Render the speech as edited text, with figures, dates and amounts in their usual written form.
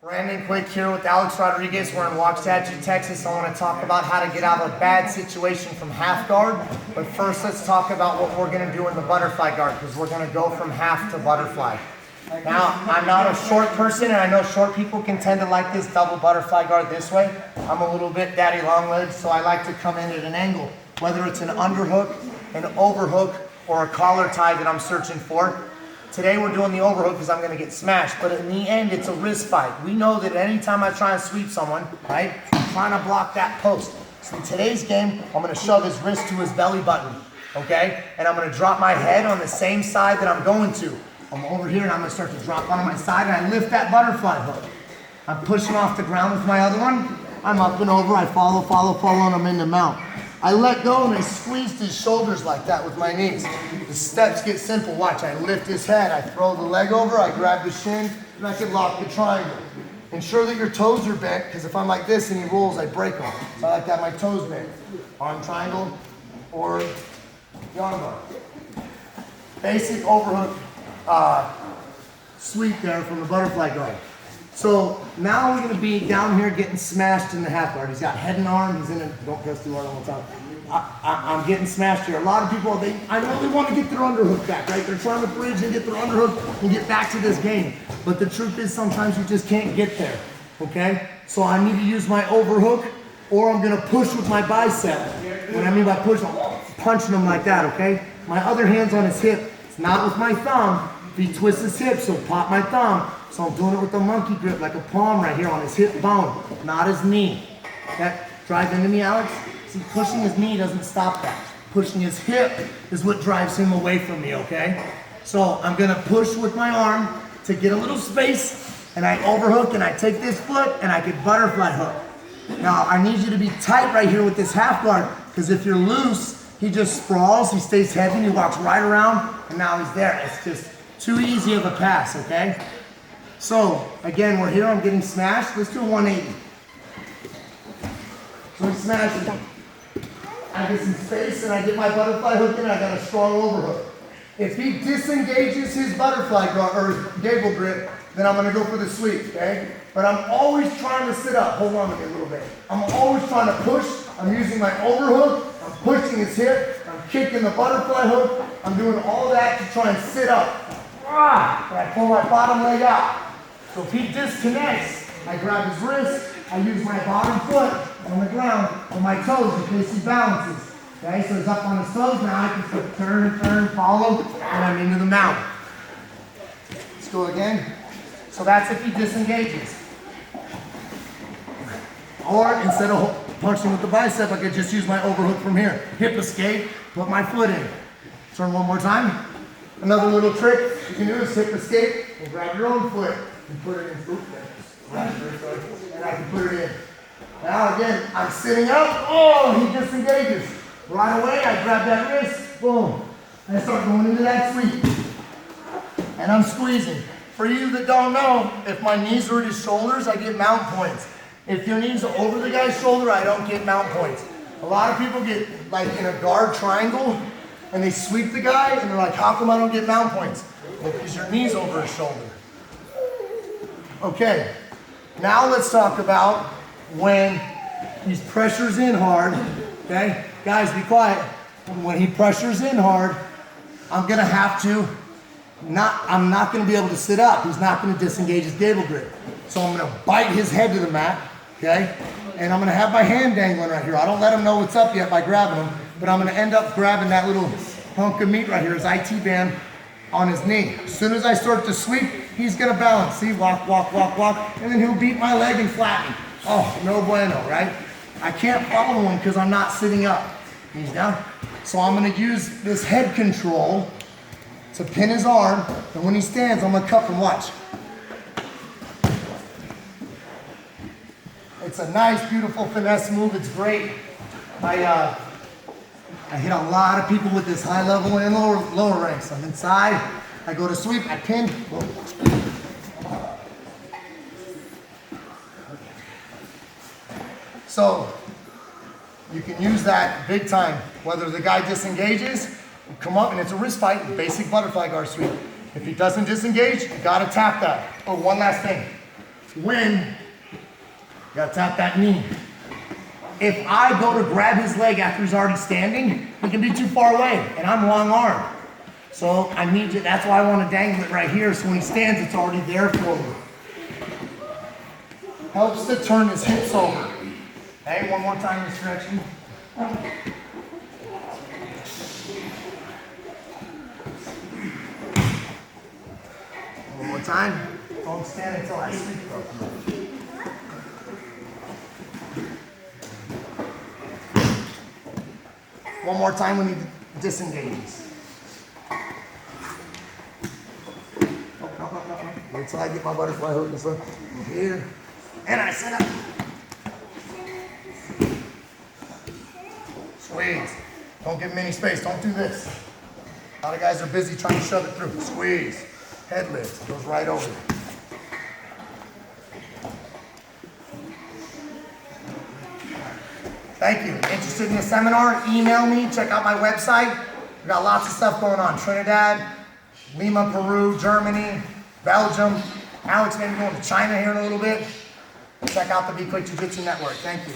Brandon Quick here with Alex Rodriguez. We're in Waxahachie, Texas. I want to talk about how to get out of a bad situation from half guard. But first, let's talk about what we're going to do in the butterfly guard, because we're going to go from half to butterfly. Now, I'm not a short person, and I know short people can tend to like this double butterfly guard this way. I'm a little bit daddy long legs, so I like to come in at an angle, whether it's an underhook, an overhook, or a collar tie that I'm searching for. Today we're doing the overhook because I'm going to get smashed, but in the end it's a wrist fight. We know that anytime I try and sweep someone, right, I'm trying to block that post. So in today's game, I'm going to shove his wrist to his belly button, okay? And I'm going to drop my head on the same side that I'm going to. I'm over here and I'm going to start to drop onto my side and I lift that butterfly hook. I'm pushing off the ground with my other one. I'm up and over, I follow, and I'm in the mount. I let go and I squeezed his shoulders like that with my knees. The steps get simple. Watch, I lift his head, I throw the leg over, I grab the shin, and I can lock the triangle. Ensure that your toes are bent, because if I'm like this and he rolls, I break them. So I like to have my toes bent. Arm triangle or the arm bar. Basic overhook sweep there from the butterfly guard. So now we're going to be down here getting smashed in the half guard. He's got head and arm. He's in it. Don't press too hard all the time. I'm getting smashed here. A lot of people, I know they want to get their underhook back, right? They're trying to bridge and get their underhook and get back to this game. But the truth is sometimes you just can't get there, okay? So I need to use my overhook or I'm going to push with my bicep. What I mean by push, I'm punching him like that, okay? My other hand's on his hip. It's not with my thumb. If he twists his hip, so pop my thumb. So I'm doing it with the monkey grip, like a palm right here on his hip bone, not his knee. That drive into me, Alex? See, pushing his knee doesn't stop that. Pushing his hip is what drives him away from me, okay? So I'm gonna push with my arm to get a little space, and I overhook, and I take this foot, and I can butterfly hook. Now, I need you to be tight right here with this half guard, because if you're loose, he just sprawls, he stays heavy, and he walks right around, and now he's there. It's just too easy of a pass, okay? So, again, we're here, I'm getting smashed. Let's do a 180. So I'm smashing. I get some space and I get my butterfly hook in and I got a strong overhook. If he disengages his butterfly guard, or gable grip, then I'm gonna go for the sweep, okay? But I'm always trying to sit up. Hold on to me a little bit. I'm always trying to push. I'm using my overhook. I'm pushing his hip. I'm kicking the butterfly hook. I'm doing all that to try and sit up. And I pull my bottom leg out. So if he disconnects, I grab his wrist, I use my bottom foot on the ground on my toes in case he balances. Okay, so he's up on his toes now, I can turn, follow, and I'm into the mount. Let's go again. So that's if he disengages. Or instead of punching with the bicep, I could just use my overhook from here. Hip escape, put my foot in. Turn one more time. Another little trick you can do is hip escape and grab your own foot and put it in. And I can put it in. Now again, I'm sitting up. Oh, he disengages. Right away, I grab that wrist. Boom. And I start going into that sweep. And I'm squeezing. For you that don't know, if my knees are at his shoulders, I get mount points. If your knees are over the guy's shoulder, I don't get mount points. A lot of people get like in a guard triangle and they sweep the guy and they're like, how come I don't get mount points? Well, because your knee's over his shoulder. Okay, now let's talk about when he pressures in hard, okay? Guys, be quiet. When he pressures in hard, I'm gonna have to, I'm not gonna be able to sit up. He's not gonna disengage his gable grip. So I'm gonna bite his head to the mat, okay? And I'm gonna have my hand dangling right here. I don't let him know what's up yet by grabbing him, but I'm gonna end up grabbing that little hunk of meat right here, his IT band, on his knee. As soon as I start to sweep, he's gonna balance. See, walk, and then he'll beat my leg and flatten. Oh, no bueno, right? I can't follow him because I'm not sitting up. He's down. So I'm gonna use this head control to pin his arm, and when he stands, I'm gonna cuff him, watch. It's a nice, beautiful finesse move, it's great. I hit a lot of people with this high level and lower ranks. I'm inside, I go to sweep, I pin, boom. So, you can use that big time. Whether the guy disengages, come up, and it's a wrist fight, basic butterfly guard sweep. If he doesn't disengage, you gotta tap that. Oh, one last thing. when you gotta tap that knee. If I go to grab his leg after he's already standing, he can be too far away, and I'm long armed. So I need to, that's why I want to dangle it right here, so when he stands, it's already there for me. Helps to turn his hips over. Okay, one more time in stretching. One more time. Don't stand until I speak. One more time when he disengages. Wait till I get my butterfly hook and stuff. Here. And I set up. Squeeze. Don't give him any space. Don't do this. A lot of guys are busy trying to shove it through. Squeeze. Head lift. Goes right over. Thank you. Interested in the seminar? Email me. Check out my website. We got lots of stuff going on. Trinidad, Lima, Peru, Germany, Belgium. Alex may be going to China here in a little bit. Check out the Be Quick Jiu-Jitsu Network. Thank you.